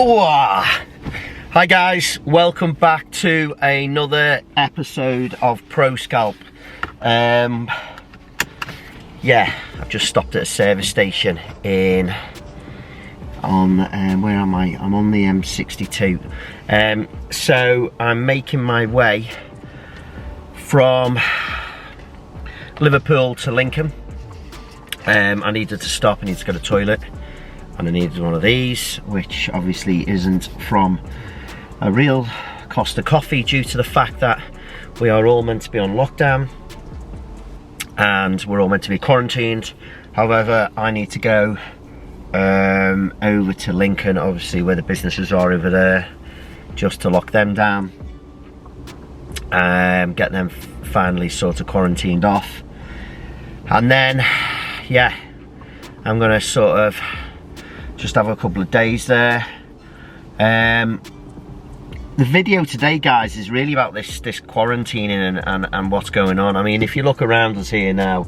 Hi guys, welcome back to another episode of Pro Skalp. Yeah, I've just stopped at a service station on where am I? I'm on the M62. So I'm making my way from Liverpool to Lincoln. I needed to stop, I needed to go to the toilet, and I needed one of these, which obviously isn't from a real Costa coffee due to the fact that we are all meant to be on lockdown and we're all meant to be quarantined. However, I need to go over to Lincoln, obviously where the businesses are over there, just to lock them down, get them finally sort of quarantined off, and then yeah, I'm gonna sort of just have a couple of days there. The video today, guys, is really about this quarantining and what's going on. I mean, if you look around us here now,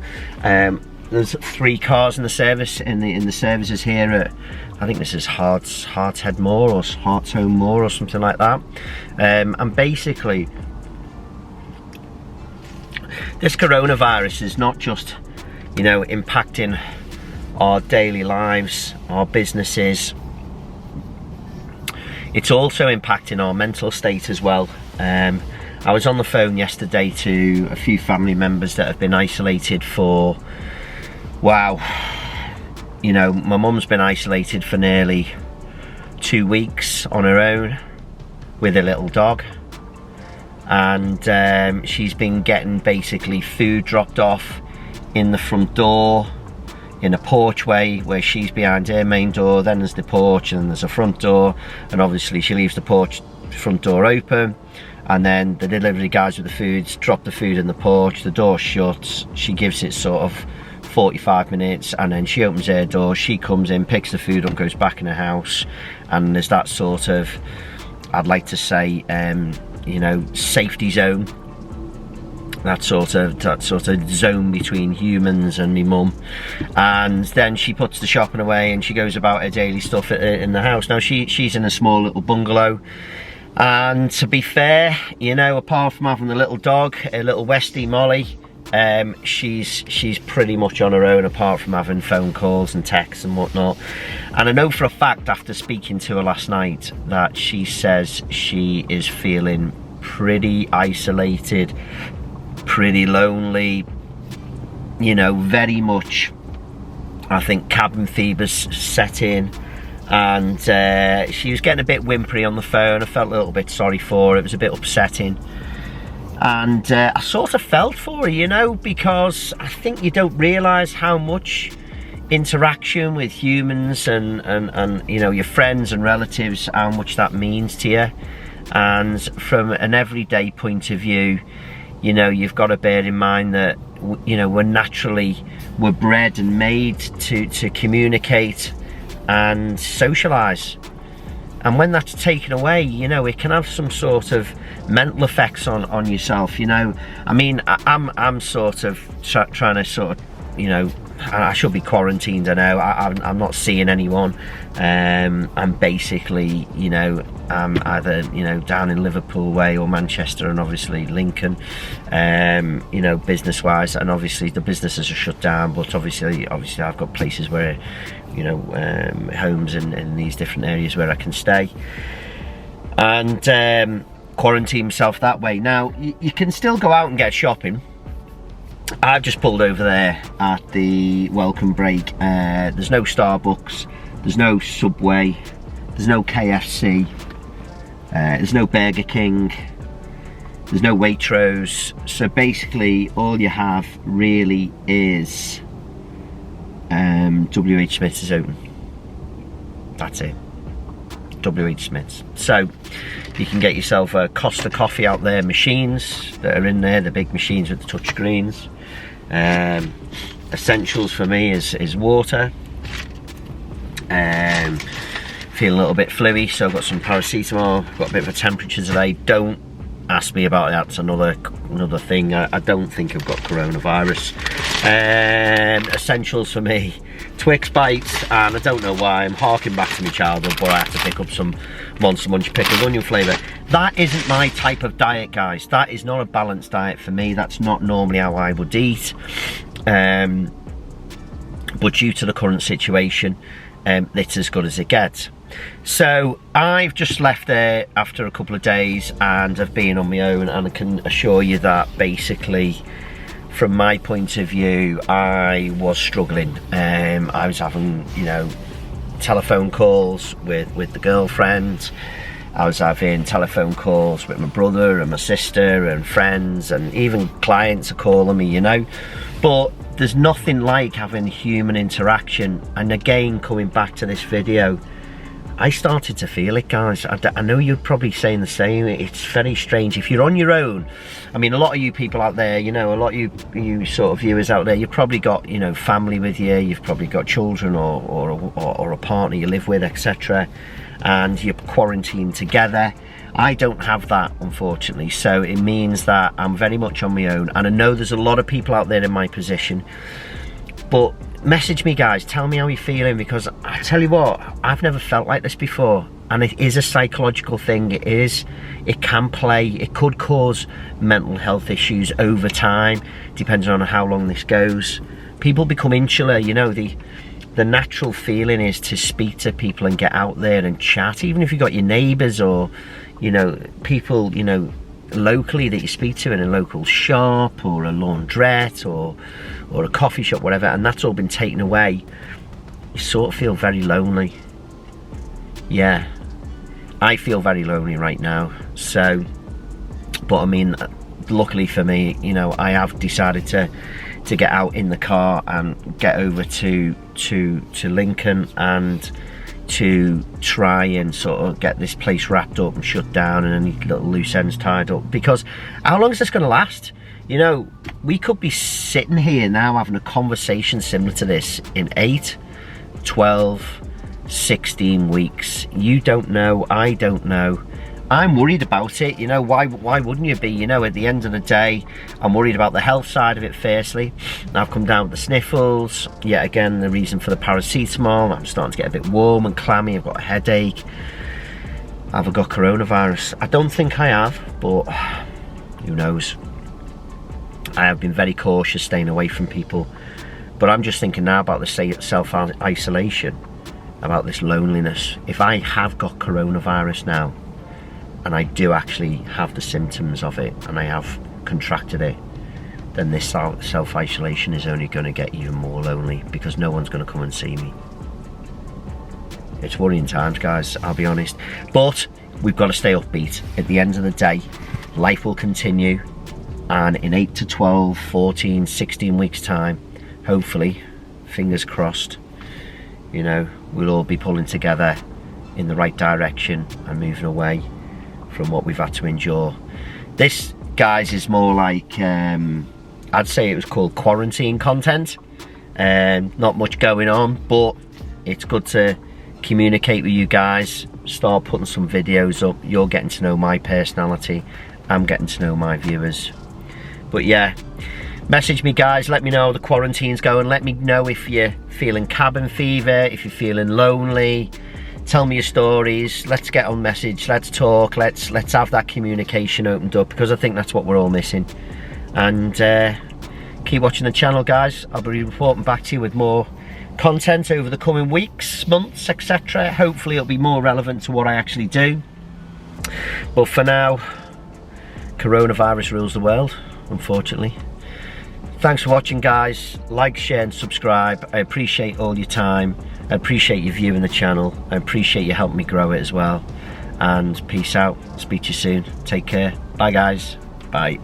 there's 3 cars in the service in the services here at, I think this is Hartshead Moor or Hartsholme Moor or something like that. And basically, this coronavirus is not just, you know, impacting our daily lives, our businesses. It's also impacting our mental state as well. I was on the phone yesterday to a few family members that have been isolated for, wow, you know, my mum's been isolated for nearly 2 weeks on her own with a little dog, and she's been getting basically food dropped off in the front door, in a porchway where she's behind her main door. Then there's the porch and there's a front door, and obviously she leaves the front door open, and then the delivery guys with the foods drop the food in the porch, the door shuts, she gives it sort of 45 minutes, and then she opens her door, she comes in, picks the food up, goes back in her house, and there's that sort of, I'd like to say, you know, safety zone, that sort of zone between humans and me mum. And then she puts the shopping away and she goes about her daily stuff in the house. Now she's in a small little bungalow, and to be fair, you know, apart from having the little dog, a little Westie Molly, she's pretty much on her own, apart from having phone calls and texts and whatnot. And I know for a fact, after speaking to her last night, that she says she is feeling pretty isolated, pretty lonely, you know, very much, I think, cabin fever's set in, and she was getting a bit whimpery on the phone. I felt a little bit sorry for her, it was a bit upsetting, and I sort of felt for her, you know, because I think you don't realise how much interaction with humans and you know, your friends and relatives, how much that means to you. And from an everyday point of view, you know, you've got to bear in mind that, you know, we're bred and made to communicate and socialise, and when that's taken away, you know, it can have some sort of mental effects on yourself, you know. I mean, I'm sort of trying to sort of, you know, I should be quarantined, I know, I'm not seeing anyone. I'm basically, you know, I'm either, you know, down in Liverpool way or Manchester, and obviously Lincoln, you know, business wise, and obviously the businesses are shut down, but obviously I've got places where, you know, homes in these different areas where I can stay and quarantine myself that way. Now you can still go out and get shopping. I've just pulled over there at the welcome break. There's no Starbucks, there's no Subway, there's no KFC, there's no Burger King, there's no Waitrose. So basically all you have really is WH Smith's is open. That's it, WH Smith's. So you can get yourself a Costa coffee out there, machines that are in there, the big machines with the touch screens. Essentials for me is water. Feel a little bit fluey, so I've got some paracetamol. I've got a bit of a temperature today. Don't ask me about that, it's another thing. I don't think I've got coronavirus. Essentials for me: Twix bites, and I don't know why I'm harking back to my childhood, but I had to pick up some Monster Munch pickles, onion flavour. That isn't my type of diet, guys. That is not a balanced diet for me. That's not normally how I would eat. But due to the current situation, it's as good as it gets. So I've just left there after a couple of days and have been on my own, and I can assure you that basically, from my point of view, I was struggling. I was having, you know, telephone calls with the girlfriend. I was having telephone calls with my brother and my sister and friends, and even clients are calling me, you know. But there's nothing like having human interaction. And again, coming back to this video, I started to feel it, guys. I know you're probably saying the same. It's very strange. If you're on your own, I mean, a lot of you people out there, you know, a lot of you sort of viewers out there, you've probably got, you know, family with you, you've probably got children or a partner you live with, etc. And you're quarantined together. I don't have that, unfortunately, so it means that I'm very much on my own. And I know there's a lot of people out there in my position, but message me, guys, tell me how you're feeling, because I tell you what, I've never felt like this before, and it is a psychological thing. It can play, it could cause mental health issues over time, depending on how long this goes. People become insular, you know. The natural feeling is to speak to people and get out there and chat, even if you've got your neighbours or, you know, people, you know, locally that you speak to in a local shop or a laundrette or a coffee shop, whatever, and that's all been taken away. You sort of feel very lonely. Yeah, I feel very lonely right now. So, but I mean, luckily for me, you know, I have decided to get out in the car and get over to Lincoln and to try and sort of get this place wrapped up and shut down and any little loose ends tied up, because how long is this going to last? You know, we could be sitting here now having a conversation similar to this in 8, 12, 16 weeks. You don't know, I don't know. I'm worried about it, you know. Why wouldn't you be? You know, at the end of the day, I'm worried about the health side of it firstly. I've come down with the sniffles, yet again the reason for the paracetamol. I'm starting to get a bit warm and clammy, I've got a headache. Have I got coronavirus? I don't think I have, but who knows. I have been very cautious staying away from people, but I'm just thinking now about the self-isolation, about this loneliness. If I have got coronavirus now, and I do actually have the symptoms of it, and I have contracted it, then this self-isolation is only going to get even more lonely, because no one's going to come and see me. It's worrying times, guys, I'll be honest. But we've got to stay upbeat. At the end of the day, life will continue, and in 8 to 12, 14, 16 weeks time, hopefully, fingers crossed, you know, we'll all be pulling together in the right direction and moving away from what we've had to endure. This, guys, is more like, I'd say it was called quarantine content. Not much going on, but it's good to communicate with you guys, start putting some videos up. You're getting to know my personality, I'm getting to know my viewers. But yeah, message me, guys, let me know how the quarantine's going. Let me know if you're feeling cabin fever, if you're feeling lonely. Tell me your stories, let's get on message, let's talk, let's have that communication opened up, because I think that's what we're all missing. And keep watching the channel, guys. I'll be reporting back to you with more content over the coming weeks, months, etc. Hopefully it'll be more relevant to what I actually do. But for now, coronavirus rules the world, unfortunately. Thanks for watching, guys. Like, share and subscribe. I appreciate all your time. I appreciate you viewing the channel. I appreciate you helping me grow it as well. And peace out. Speak to you soon. Take care. Bye, guys. Bye.